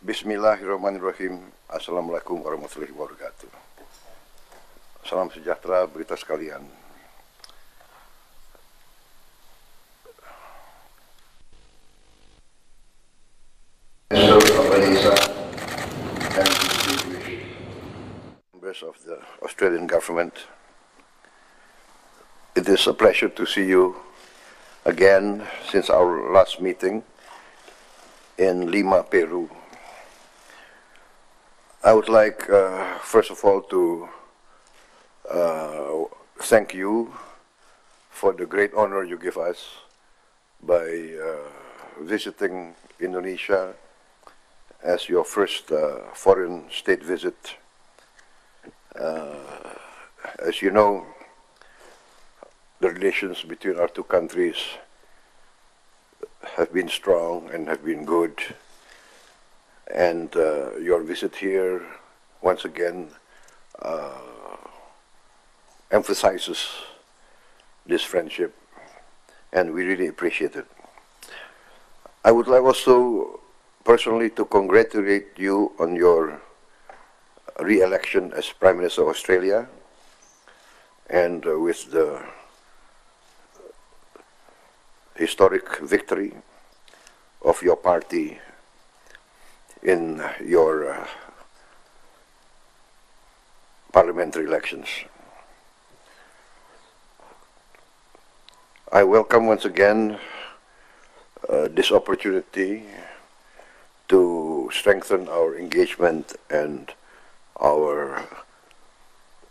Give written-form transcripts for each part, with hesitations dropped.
Bismillahirrahmanirrahim. Assalamualaikum warahmatullahi wabarakatuh. Salam sejahtera berita sekalian. Members of the Australian government, it is a pleasure to see you again since our last meeting in Lima, Peru. I would like, first of all, to thank you for the great honor you give us by visiting Indonesia as your first foreign state visit. As you know, the relations between our two countries have been strong and have been good. And your visit here, once again, emphasizes this friendship, and we really appreciate it. I would like also personally to congratulate you on your re-election as Prime Minister of Australia, and with the historic victory of your party in your parliamentary elections. I welcome once again this opportunity to strengthen our engagement and our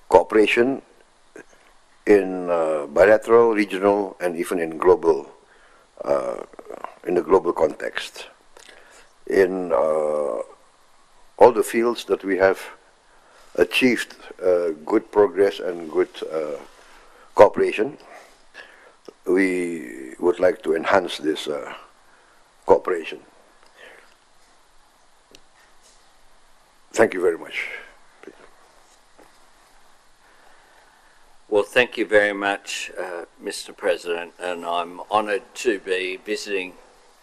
cooperation in bilateral, regional, and even in global, in the global context. In all the fields that we have achieved good progress and good cooperation, we would like to enhance this cooperation. Thank you very much. Well, thank you very much, Mr. President, and I'm honoured to be visiting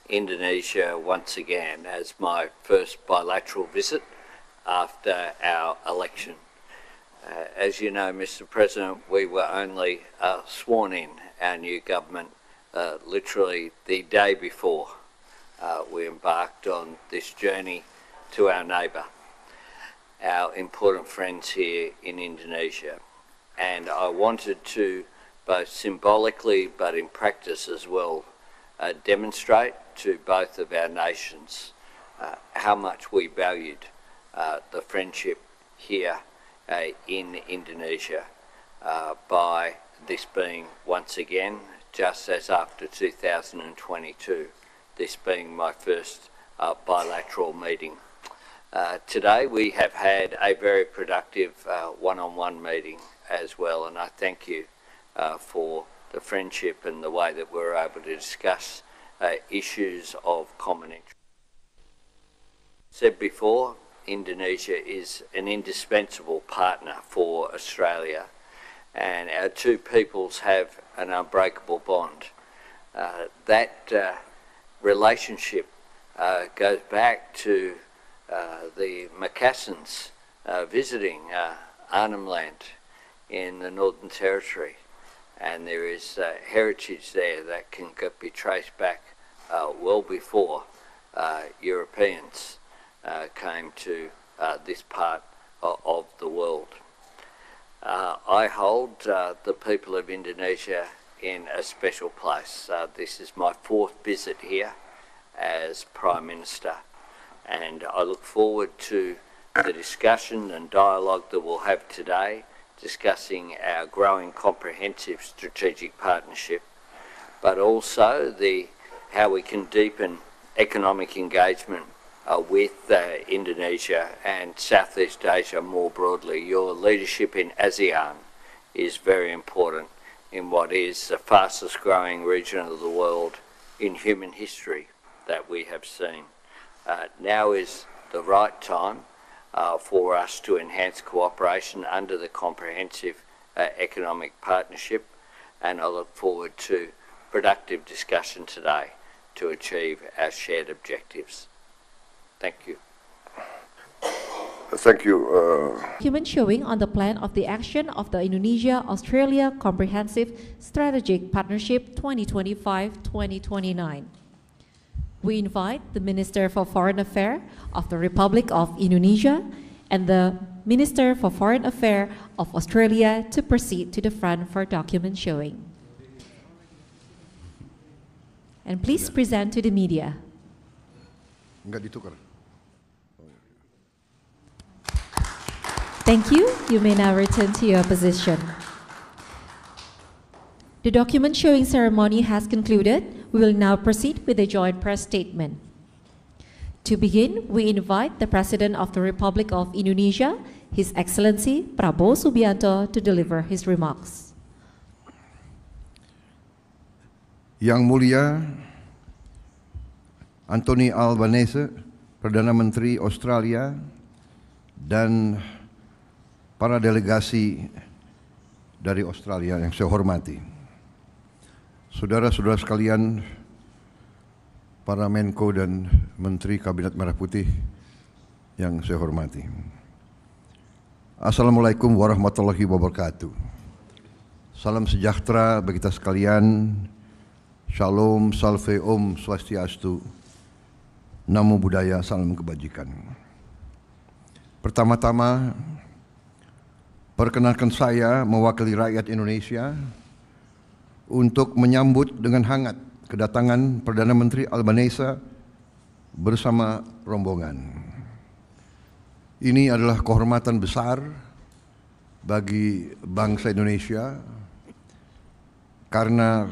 Indonesia once again as my first bilateral visit after our election. As you know, Mr. President, we were only sworn in our new government literally the day before we embarked on this journey to our neighbour, our important friends here in Indonesia. And I wanted to, both symbolically but in practice as well, demonstrate to both of our nations how much we valued the friendship here in Indonesia by this being once again, just as after 2022, this being my first bilateral meeting. Today we have had a very productive one-on-one meeting as well, and I thank you for the friendship and the way that we're able to discuss issues of common interest. Said before, Indonesia is an indispensable partner for Australia, and our two peoples have an unbreakable bond. That relationship goes back to the Macassans visiting Arnhem Land in the Northern Territory, and there is heritage there that can be traced back well before Europeans came to this part of the world. I hold the people of Indonesia in a special place. This is my fourth visit here as Prime Minister, and I look forward to the discussion and dialogue that we'll have today, discussing our growing comprehensive strategic partnership, but also how we can deepen economic engagement with Indonesia and Southeast Asia more broadly. Your leadership in ASEAN is very important in what is the fastest growing region of the world in human history that we have seen. Now is the right time for us to enhance cooperation under the comprehensive economic partnership, and I look forward to productive discussion today to achieve our shared objectives. Thank you. Thank you. Document showing on the plan of the action of the Indonesia-Australia Comprehensive Strategic Partnership 2025-2029. We invite the Minister for Foreign Affairs of the Republic of Indonesia and the Minister for Foreign Affairs of Australia to proceed to the front for document showing. And please present to the media. Enggak ditukar. Thank you. You may now return to your position. The document showing ceremony has concluded. We will now proceed with the joint press statement. To begin, we invite the President of the Republic of Indonesia, His Excellency Prabowo Subianto, to deliver his remarks. Yang Mulia Anthony Albanese, Perdana Menteri Australia, dan para delegasi dari Australia yang saya hormati. Saudara-saudara sekalian, para Menko dan Menteri Kabinet Merah Putih yang saya hormati. Assalamualaikum warahmatullahi wabarakatuh. Salam sejahtera bagi kita sekalian. Shalom, salve, om, swastiastu, namo buddhaya, salam kebajikan. Pertama-tama, perkenalkan saya mewakili rakyat Indonesia untuk menyambut dengan hangat kedatangan Perdana Menteri Albanese bersama rombongan. Ini adalah kehormatan besar bagi bangsa Indonesia karena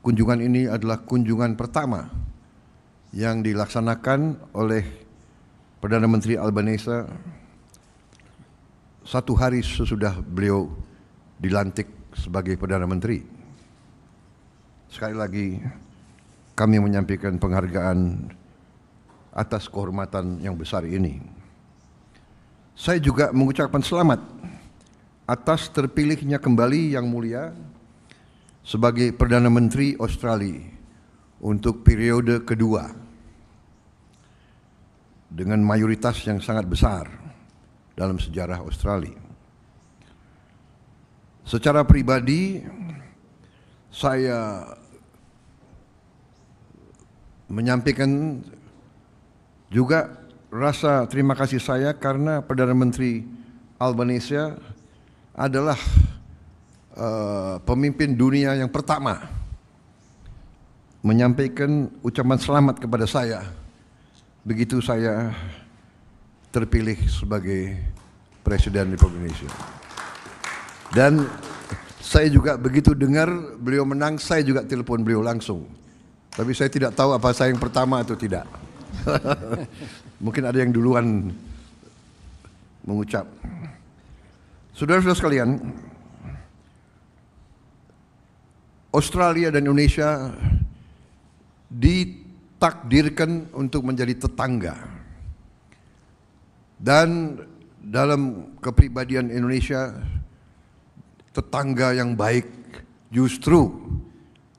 kunjungan ini adalah kunjungan pertama yang dilaksanakan oleh Perdana Menteri Albanese satu hari sesudah beliau dilantik sebagai Perdana Menteri. Sekali lagi kami menyampaikan penghargaan atas kehormatan yang besar ini. Saya juga mengucapkan selamat atas terpilihnya kembali Yang Mulia sebagai Perdana Menteri Australia untuk periode kedua dengan mayoritas yang sangat besar dalam sejarah Australia. Secara pribadi, saya menyampaikan juga rasa terima kasih saya karena Perdana Menteri Albanese adalah pemimpin dunia yang pertama menyampaikan ucapan selamat kepada saya begitu saya terpilih sebagai Presiden Republik Indonesia. Dan saya juga begitu dengar beliau menang, saya juga telepon beliau langsung. Tapi saya tidak tahu apa saya yang pertama atau tidak. Mungkin ada yang duluan mengucap. Saudara-saudara sekalian, Australia dan Indonesia ditakdirkan untuk menjadi tetangga. Dan dalam kepribadian Indonesia, tetangga yang baik justru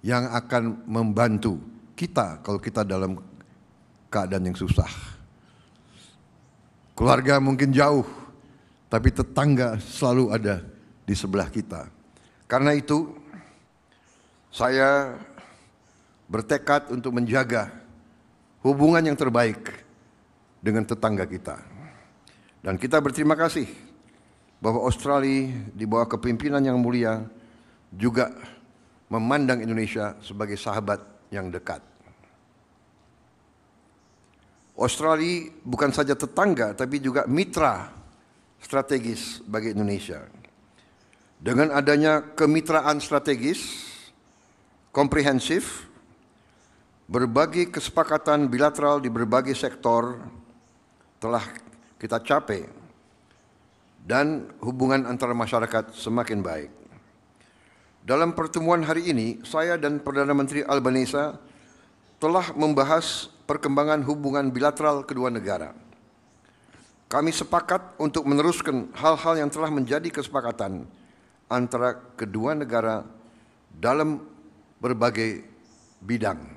yang akan membantu kita kalau kita dalam keadaan yang susah. Keluarga mungkin jauh, tapi tetangga selalu ada di sebelah kita. Karena itu, saya bertekad untuk menjaga hubungan yang terbaik dengan tetangga kita. Dan kita berterima kasih bahwa Australia di bawah kepemimpinan Yang Mulia juga memandang Indonesia sebagai sahabat yang dekat. Australia bukan saja tetangga, tapi juga mitra strategis bagi Indonesia. Dengan adanya kemitraan strategis, komprehensif, berbagai kesepakatan bilateral di berbagai sektor telah kita capai, dan hubungan antara masyarakat semakin baik. Dalam pertemuan hari ini, saya dan Perdana Menteri Albanese telah membahas perkembangan hubungan bilateral kedua negara. Kami sepakat untuk meneruskan hal-hal yang telah menjadi kesepakatan antara kedua negara dalam berbagai bidang.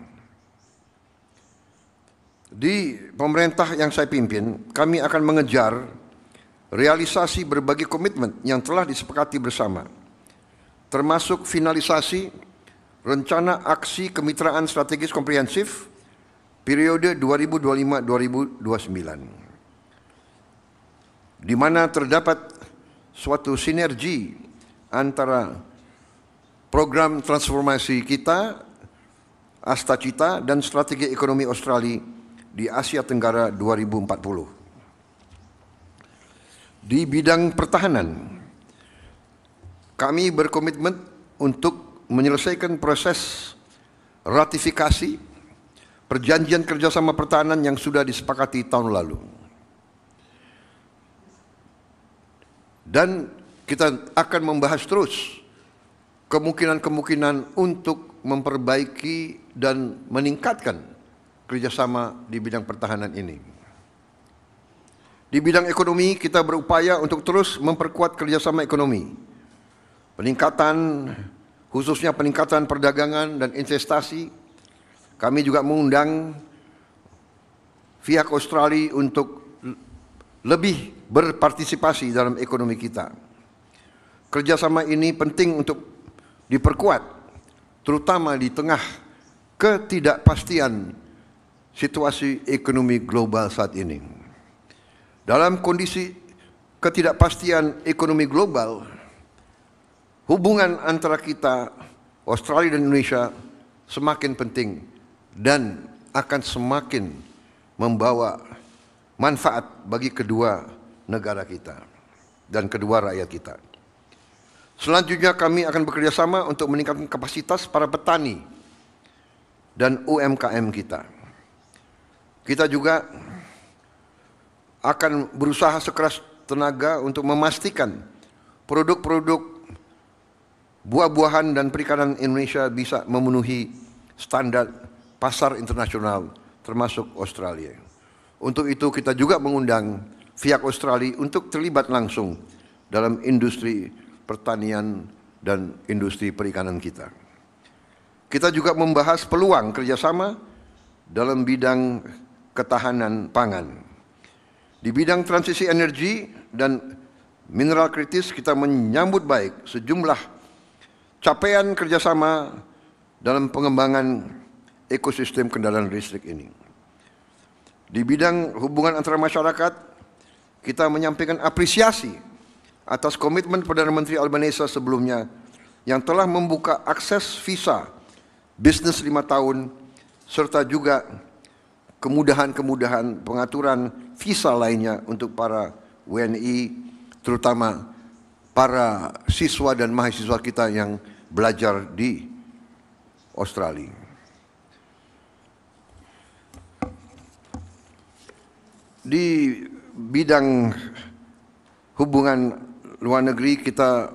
Di pemerintah yang saya pimpin, kami akan mengejar realisasi berbagai komitmen yang telah disepakati bersama, termasuk finalisasi rencana aksi kemitraan strategis komprehensif periode 2025-2029, di mana terdapat suatu sinergi antara program transformasi kita, Astacita, dan strategi ekonomi Australia di Asia Tenggara 2040. Di bidang pertahanan, kami berkomitmen untuk menyelesaikan proses ratifikasi perjanjian kerjasama pertahanan yang sudah disepakati tahun lalu. Dan kita akan membahas terus kemungkinan-kemungkinan untuk memperbaiki dan meningkatkan kerjasama di bidang pertahanan ini. Di bidang ekonomi, kita berupaya untuk terus memperkuat kerjasama ekonomi, khususnya peningkatan perdagangan dan investasi. Kami juga mengundang pihak Australia untuk lebih berpartisipasi dalam ekonomi kita. Kerjasama ini penting untuk diperkuat, terutama di tengah ketidakpastian situasi ekonomi global saat ini. Dalam kondisi ketidakpastian ekonomi global, hubungan antara kita, Australia dan Indonesia, semakin penting dan akan semakin membawa manfaat bagi kedua negara kita dan kedua rakyat kita. Selanjutnya kami akan bekerjasama untuk meningkatkan kapasitas para petani dan UMKM kita. Kita juga akan berusaha sekeras tenaga untuk memastikan produk-produk buah-buahan dan perikanan Indonesia bisa memenuhi standar pasar internasional termasuk Australia. Untuk itu kita juga mengundang pihak Australia untuk terlibat langsung dalam industri pertanian dan industri perikanan kita. Kita juga membahas peluang kerjasama dalam bidang ketahanan pangan. Di bidang transisi energi dan mineral kritis, kita menyambut baik sejumlah capaian kerjasama dalam pengembangan ekosistem kendaraan listrik ini. Di bidang hubungan antara masyarakat, kita menyampaikan apresiasi atas komitmen Perdana Menteri Albanese sebelumnya yang telah membuka akses visa bisnis 5 tahun, serta juga kemudahan-kemudahan pengaturan visa lainnya untuk para WNI, terutama para siswa dan mahasiswa kita yang belajar di Australia. Di bidang hubungan luar negeri, kita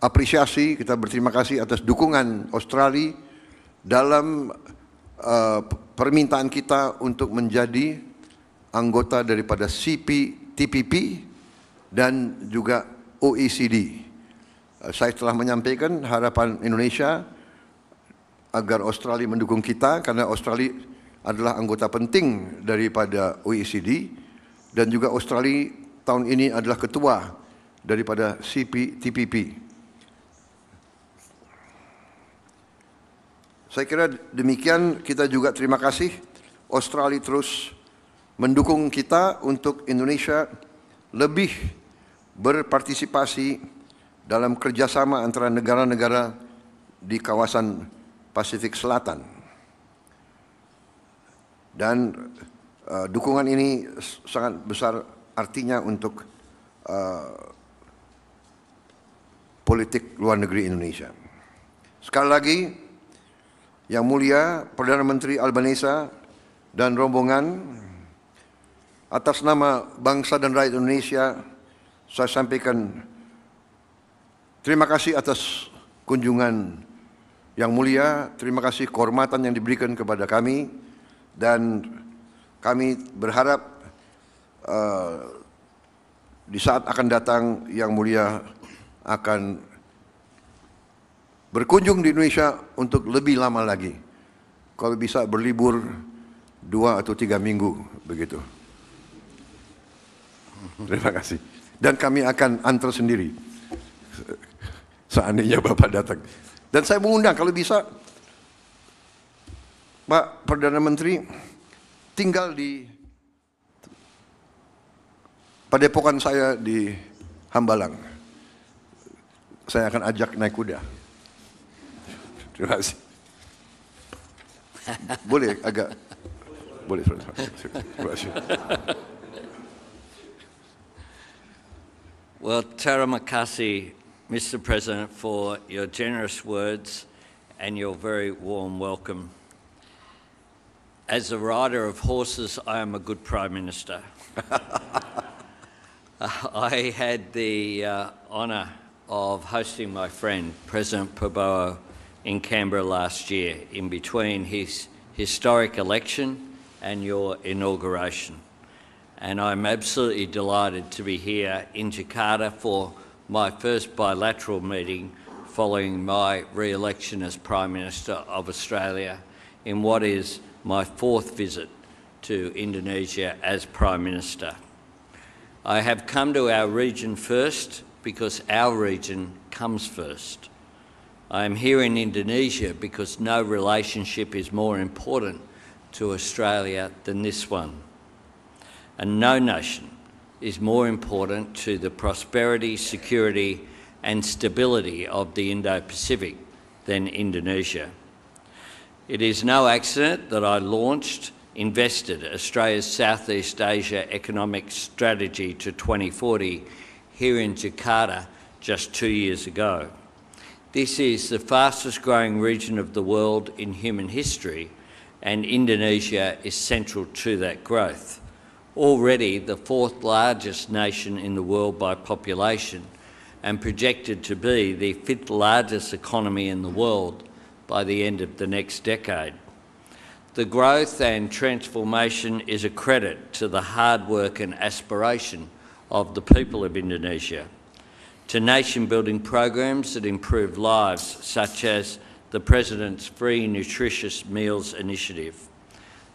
apresiasi, kita berterima kasih atas dukungan Australia dalam permintaan kita untuk menjadi anggota daripada CPTPP dan juga OECD. Saya telah menyampaikan harapan Indonesia agar Australia mendukung kita, karena Australia adalah anggota penting daripada OECD, dan juga Australia tahun ini adalah ketua daripada CPTPP. Saya kira demikian. Kita juga terima kasih Australia terus mendukung kita untuk Indonesia lebih berpartisipasi dalam kerjasama antara negara-negara di kawasan Pasifik Selatan. Dan dukungan ini sangat besar artinya untuk politik luar negeri Indonesia. Sekali lagi, Yang Mulia Perdana Menteri Albanese dan rombongan, atas nama bangsa dan rakyat Indonesia, saya sampaikan terima kasih atas kunjungan Yang Mulia, terima kasih kehormatan yang diberikan kepada kami, dan kami berharap di saat akan datang Yang Mulia akan berkunjung di Indonesia untuk lebih lama lagi. Kalau bisa berlibur 2 atau 3 minggu begitu. Terima kasih. Dan kami akan antar sendiri seandainya Bapak datang. Dan saya mengundang kalau bisa Pak Perdana Menteri tinggal di padepokan saya di Hambalang. Saya akan ajak naik kuda. Terima kasih. Boleh agak boleh. Terima kasih. Well, terima kasih, Mr. President, for your generous words and your very warm welcome. As a rider of horses, I am a good Prime Minister. I had the honour of hosting my friend, President Prabowo, in Canberra last year, in between his historic election and your inauguration. And I'm absolutely delighted to be here in Jakarta for my first bilateral meeting following my re-election as Prime Minister of Australia in what is my fourth visit to Indonesia as Prime Minister. I have come to our region first because our region comes first. I am here in Indonesia because no relationship is more important to Australia than this one. And no nation is more important to the prosperity, security and stability of the Indo-Pacific than Indonesia. It is no accident that I invested Australia's Southeast Asia Economic Strategy to 2040 here in Jakarta just 2 years ago. This is the fastest growing region of the world in human history, and Indonesia is central to that growth. Already the fourth largest nation in the world by population and projected to be the fifth largest economy in the world by the end of the next decade. The growth and transformation is a credit to the hard work and aspiration of the people of Indonesia, to nation-building programs that improve lives, such as the President's Free Nutritious Meals Initiative.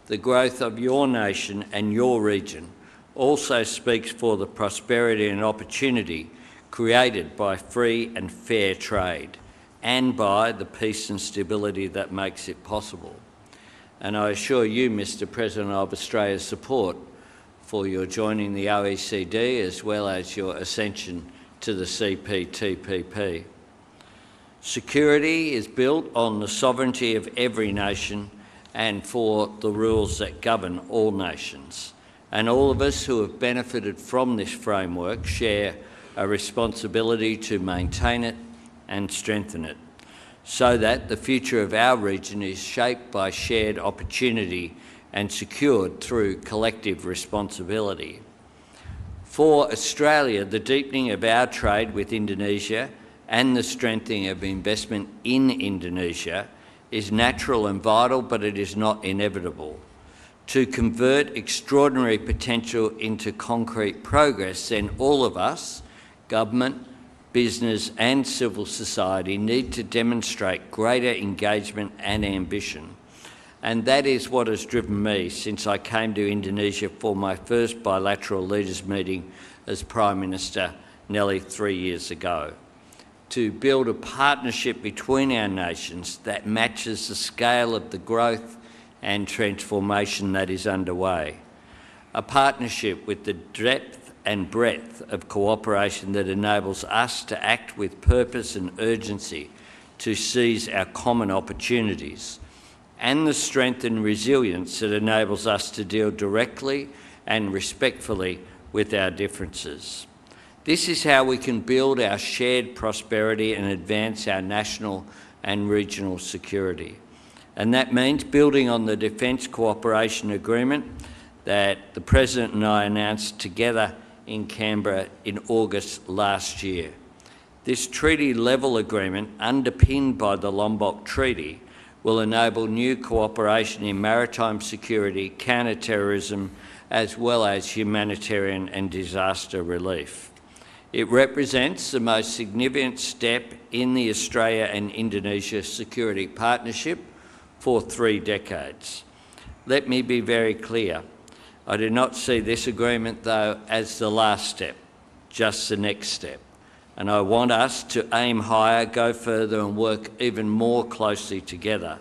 The growth of your nation and your region also speaks for the prosperity and opportunity created by free and fair trade and by the peace and stability that makes it possible. And I assure you, Mr. President, of Australia's support for your joining the OECD as well as your ascension to the CPTPP. Security is built on the sovereignty of every nation and for the rules that govern all nations. And all of us who have benefited from this framework share a responsibility to maintain it and strengthen it, so that the future of our region is shaped by shared opportunity and secured through collective responsibility. For Australia, the deepening of our trade with Indonesia and the strengthening of investment in Indonesia is natural and vital, but it is not inevitable. To convert extraordinary potential into concrete progress, then all of us, government, business and civil society, need to demonstrate greater engagement and ambition. And that is what has driven me since I came to Indonesia for my first bilateral leaders meeting as Prime Minister nearly 3 years ago, to build a partnership between our nations that matches the scale of the growth and transformation that is underway. A partnership with the depth and breadth of cooperation that enables us to act with purpose and urgency to seize our common opportunities, and the strength and resilience that enables us to deal directly and respectfully with our differences. This is how we can build our shared prosperity and advance our national and regional security. And that means building on the Defence Cooperation Agreement that the President and I announced together in Canberra in August last year. This treaty-level agreement, underpinned by the Lombok Treaty, will enable new cooperation in maritime security, counter-terrorism, as well as humanitarian and disaster relief. It represents the most significant step in the Australia and Indonesia security partnership for 3 decades. Let me be very clear. I do not see this agreement, though, as the last step, just the next step. And I want us to aim higher, go further and work even more closely together.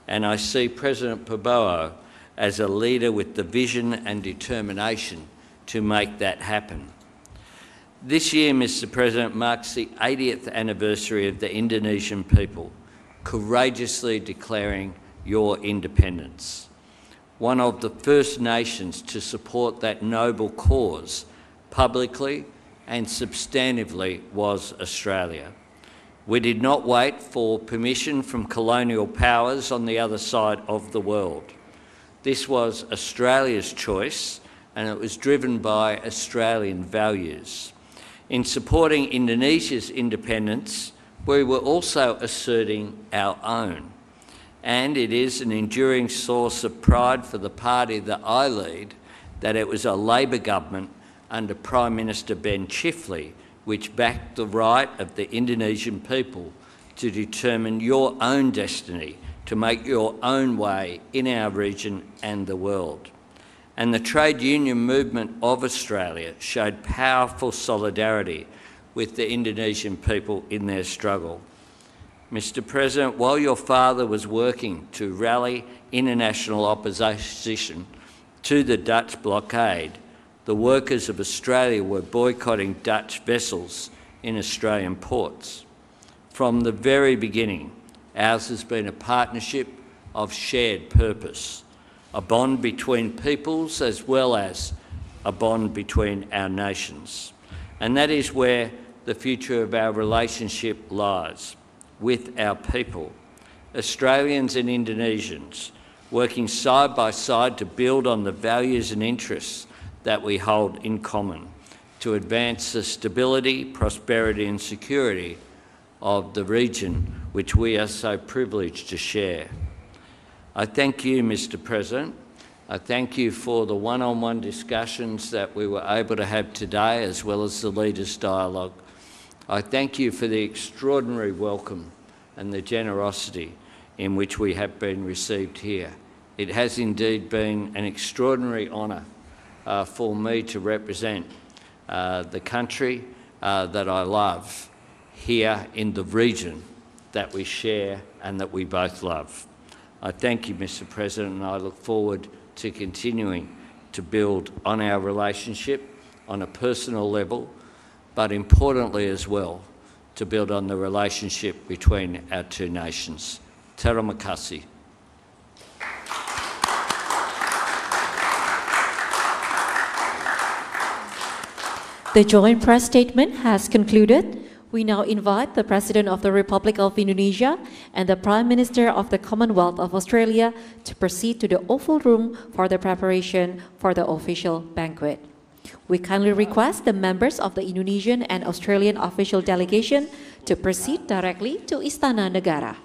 And I see President Prabowo as a leader with the vision and determination to make that happen. This year, Mr. President, marks the 80th anniversary of the Indonesian people courageously declaring your independence. One of the first nations to support that noble cause publicly and substantively was Australia. We did not wait for permission from colonial powers on the other side of the world. This was Australia's choice, and it was driven by Australian values. In supporting Indonesia's independence, we were also asserting our own. And it is an enduring source of pride for the party that I lead that it was a Labor government under Prime Minister Ben Chifley which backed the right of the Indonesian people to determine your own destiny, to make your own way in our region and the world. And the trade union movement of Australia showed powerful solidarity with the Indonesian people in their struggle. Mr. President, while your father was working to rally international opposition to the Dutch blockade, the workers of Australia were boycotting Dutch vessels in Australian ports. From the very beginning, ours has been a partnership of shared purpose, a bond between peoples as well as a bond between our nations. And that is where the future of our relationship lies, with our people, Australians and Indonesians, working side by side to build on the values and interests that we hold in common, to advance the stability, prosperity and security of the region which we are so privileged to share. I thank you, Mr. President. I thank you for the one-on-one discussions that we were able to have today, as well as the leaders' dialogue. I thank you for the extraordinary welcome and the generosity in which we have been received here. It has indeed been an extraordinary honour for me to represent the country that I love here in the region that we share and that we both love. I thank you, Mr. President, and I look forward to continuing to build on our relationship on a personal level, but importantly as well, to build on the relationship between our two nations. Terima kasih. The joint press statement has concluded. We now invite the President of the Republic of Indonesia and the Prime Minister of the Commonwealth of Australia to proceed to the Oval Room for the preparation for the official banquet. We kindly request the members of the Indonesian and Australian official delegation to proceed directly to Istana Negara.